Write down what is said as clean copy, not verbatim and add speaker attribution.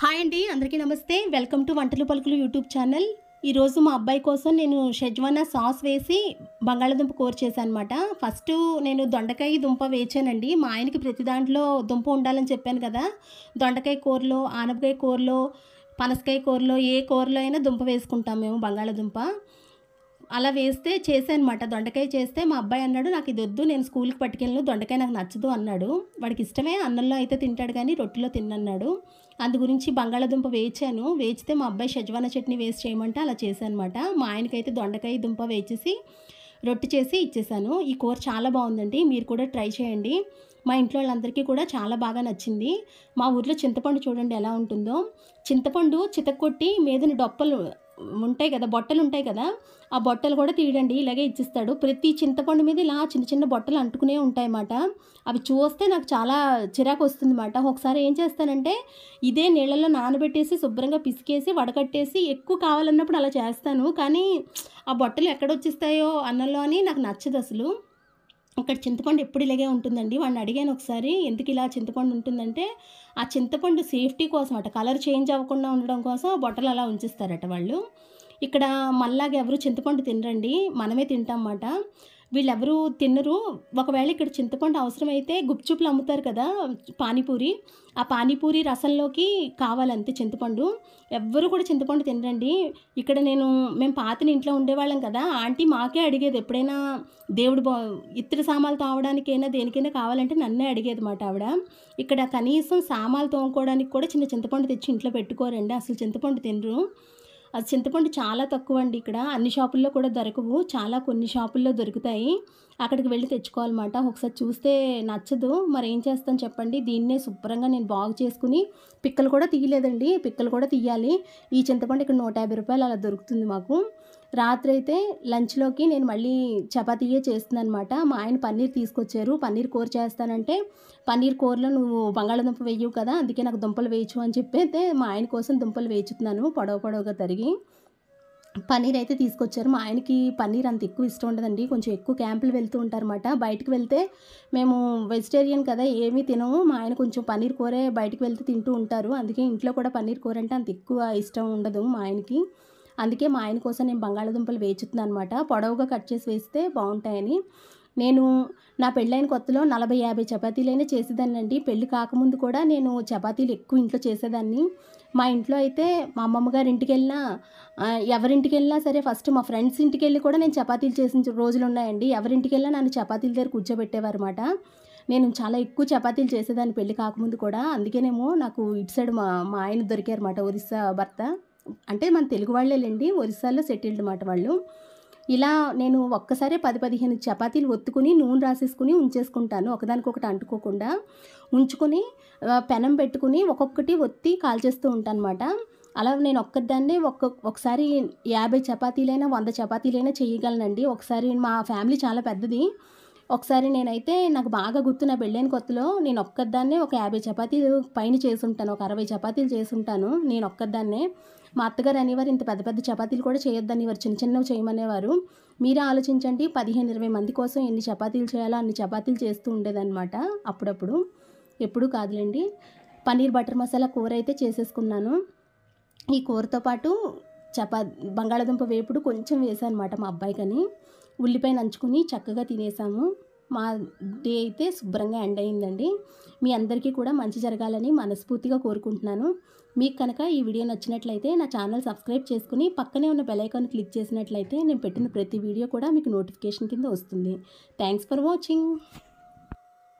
Speaker 1: Hi అండి, అందరికీ నమస్తే. వెల్కమ్ టు వంటలు పలుకులు యూట్యూబ్ ఛానల్. ఈరోజు మా అబ్బాయి కోసం నేను షెజ్వానా సాస్ వేసి బంగాళదుంప కూర చేశాను అనమాట. ఫస్ట్ నేను దొండకాయ దుంప వేచానండి. మా ఆయనకి ప్రతి దాంట్లో దుంప ఉండాలని చెప్పాను కదా. దొండకాయ కూరలో, ఆనపకాయ కూరలో, పనసకాయ కూరలో, ఏ కూరలో అయినా దుంప వేసుకుంటాం మేము, బంగాళదుంప. అలా వేస్తే చేశానమాట. దొండకాయ చేస్తే మా అబ్బాయి అన్నాడు, నాకు ఇది వద్దు, నేను స్కూల్కి పట్టుకెళ్ళను, దొండకాయ నాకు నచ్చదు అన్నాడు. వాడికి ఇష్టమే, అన్నంలో అయితే తింటాడు కానీ రొట్టెలో తిన్నన్నాడు. అందు గురించి బంగాళదుంప వేచాను. వేచితే మా అబ్బాయి షెజ్వానా చట్నీ వేసి చేయమంటే అలా చేశానమాట. మా ఆయనకైతే దొండకాయ దుంప వేచేసి రొట్టె చేసి ఇచ్చేసాను. ఈ కూర చాలా బాగుందండి, మీరు కూడా ట్రై చేయండి. మా ఇంట్లో వాళ్ళందరికీ కూడా చాలా బాగా నచ్చింది. మా ఊర్లో చింతపండు చూడండి ఎలా ఉంటుందో. చింతపండు చితక్కొట్టి మీదని డొప్పలు ఉంటాయి కదా, బొట్టలు ఉంటాయి కదా, ఆ బొట్టలు కూడా తీయడండి, ఇలాగే ఇచ్చిస్తాడు. ప్రతి చింతపండు మీద ఇలా చిన్న చిన్న బొట్టలు అంటుకునే ఉంటాయన్నమాట. అవి చూస్తే నాకు చాలా చిరాకు వస్తుంది అన్నమాట. ఒకసారి ఏం చేస్తానంటే ఇదే నీళ్ళల్లో నానబెట్టేసి శుభ్రంగా పిసికేసి వడకట్టేసి ఎక్కువ కావాలన్నప్పుడు అలా చేస్తాను. కానీ ఆ బొట్టలు ఎక్కడొచ్చిస్తాయో అన్నంలో అని నాకు నచ్చదు అసలు. ఇక్కడ చింతపండు ఎప్పుడు ఇలాగే ఉంటుందండి. వాడిని అడిగాను ఒకసారి, ఎందుకు ఇలా చింతపండు ఉంటుందంటే ఆ చింతపండు సేఫ్టీ కోసం అట, కలర్ చేంజ్ అవ్వకుండా ఉండడం కోసం బొట్టలు అలా ఉంచిస్తారట వాళ్ళు. ఇక్కడ మళ్ళాగా ఎవరు చింతపండు తినరండి, మనమే తింటామన్నమాట. వీళ్ళెవరూ తినరు. ఒకవేళ ఇక్కడ చింతపండు అవసరమైతే గుప్చుప్లు అమ్ముతారు కదా, పానీపూరి, ఆ పానీపూరి రసంలోకి కావాలంతే చింతపండు. ఎవ్వరు కూడా చింతపండు తినరండి. ఇక్కడ మేము పాతని ఇంట్లో ఉండేవాళ్ళం కదా, ఆంటీ మాకే అడిగేది ఎప్పుడైనా దేవుడు ఇత్తడి సామాన్లు తోమడానికైనా దేనికైనా కావాలంటే నన్నే అడిగేది మాట ఆవిడ. ఇక్కడ కనీసం సామాన్లు తోముకోవడానికి కూడా చిన్న చింతపండు తెచ్చి ఇంట్లో పెట్టుకోరండి, అసలు చింతపండు తినరు. అది చింతపండు చాలా తక్కువ అండి. ఇక్కడ అన్ని షాపుల్లో కూడా దొరకవు, చాలా కొన్ని షాపుల్లో దొరుకుతాయి, అక్కడికి వెళ్ళి తెచ్చుకోవాలన్నమాట. ఒకసారి చూస్తే నచ్చదు, మరి ఏం చేస్తాను చెప్పండి. దీన్నే శుభ్రంగా నేను బాగు చేసుకుని, పిక్కలు కూడా తీయలేదండి, పిక్కలు కూడా తీయాలి. ఈ చింతపండు ఇక్కడ 150 రూపాయలు అలా దొరుకుతుంది మాకు. రాత్రి అయితే లంచ్లోకి నేను మళ్ళీ చపాతీయే చేస్తున్నాను అనమాట. మా ఆయన పన్నీర్ తీసుకొచ్చారు, పన్నీర్ కూర చేస్తానంటే, పన్నీర్ కూరలో నువ్వు బంగాళదుంప వేయవు కదా, అందుకే నాకు దుంపలు వేయచ్చు అని చెప్పి అయితే మా ఆయన కోసం దుంపలు వేచుతున్నాను పొడవుగా తరిగి. పన్నీర్ అయితే తీసుకొచ్చారు. మా ఆయనకి పన్నీర్ అంత ఎక్కువ ఇష్టం ఉండదండి, కొంచెం ఎక్కువ క్యాంపులు వెళ్తూ ఉంటారన్నమాట. బయటకు వెళ్తే మేము వెజిటేరియన్ కదా, ఏమీ తినము. మా ఆయన కొంచెం పన్నీర్ కూరే బయటకు వెళ్తే తింటూ ఉంటారు, అందుకే ఇంట్లో కూడా పన్నీర్ కూర అంటే అంత ఎక్కువ ఇష్టం ఉండదు మా ఆయనకి. అందుకే మా ఆయన కోసం నేను బంగాళదుంపలు వేచుతున్నాను అనమాట. పొడవుగా కట్ చేసి వేస్తే బాగుంటాయని. నేను నా పెళ్ళైన కొత్తలో 40-50 చపాతీలైనా చేసేదాన్నండి. పెళ్ళి కాకముందు కూడా నేను చపాతీలు ఎక్కువ ఇంట్లో చేసేదాన్ని. మా ఇంట్లో అయితే మా అమ్మమ్మ గారి ఇంటికి వెళ్ళినా, ఎవరింటికి వెళ్ళినా సరే ఫస్ట్ మా ఫ్రెండ్స్ ఇంటికి వెళ్ళి కూడా నేను చపాతీలు చేసిన రోజులు ఉన్నాయండి. ఎవరింటికి వెళ్ళినా నన్ను చపాతీల దగ్గర కూర్చోబెట్టేవారు అనమాట. నేను చాలా ఎక్కువ చపాతీలు చేసేదాన్ని పెళ్ళి కాకముందు కూడా. అందుకేనేమో నాకు ఇటు సైడ్ మా మా ఆయన దొరికారన్నమాట, ఒరిస్సా భర్త. అంటే మన తెలుగు వాళ్ళేలేండి, ఒరిస్సాలో సెటిల్డ్ మాట వాళ్ళు. ఇలా నేను ఒక్కసారి 10-15 చపాతీలు ఒత్తుకుని నూనె రాసేసుకుని ఉంచేసుకుంటాను, ఒకదానికొకటి అంటుకోకుండా ఉంచుకొని పెనం పెట్టుకుని ఒక్కొక్కటి ఒత్తి కాల్చేస్తూ ఉంటాను అనమాట. అలా నేను ఒక్కదాన్నే ఒకసారి 50 చపాతీలైనా 100 చపాతీలైనా చేయగలనండి. ఒకసారి మా ఫ్యామిలీ చాలా పెద్దది. ఒకసారి నేనైతే నాకు బాగా గుర్తు, నా పెళ్ళైన కొత్తలో నేను ఒక్కదాన్నే ఒక 50 చపాతీలు పైన చేసుంటాను, ఒక 60 చపాతీలు చేసుంటాను నేను ఒక్కదాన్నే. మా అత్తగారు అనేవారు, ఇంత పెద్ద పెద్ద చపాతీలు కూడా చేయొద్దనేవారు, చిన్న చిన్నవి చేయమనేవారు. మీరే ఆలోచించండి, 15-20 మంది కోసం ఎన్ని చపాతీలు చేయాలో అన్ని చపాతీలు చేస్తూ ఉండేదన్నమాట అప్పుడప్పుడు, ఎప్పుడూ కాదులేండి. పన్నీర్ బటర్ మసాలా కూర అయితే చేసేసుకున్నాను. ఈ కూరతో పాటు బంగాళదుంప వేపుడు కొంచెం వేసాను అనమాట మా అబ్బాయికని. ఉల్లిపాయ నంచుకుని చక్కగా తినేసాము. మా డే అయితే శుభ్రంగా ఎండ్ అయిందండి. మీ అందరికీ కూడా మంచి జరగాలని మనస్ఫూర్తిగా కోరుకుంటున్నాను. మీకు కనుక ఈ వీడియో నచ్చినట్లయితే నా ఛానల్ సబ్స్క్రైబ్ చేసుకుని పక్కనే ఉన్న బెల్ ఐకాన్ క్లిక్ చేసినట్లయితే నేను పెట్టిన ప్రతి వీడియో కూడా మీకు నోటిఫికేషన్ కింద వస్తుంది. Thanks for watching.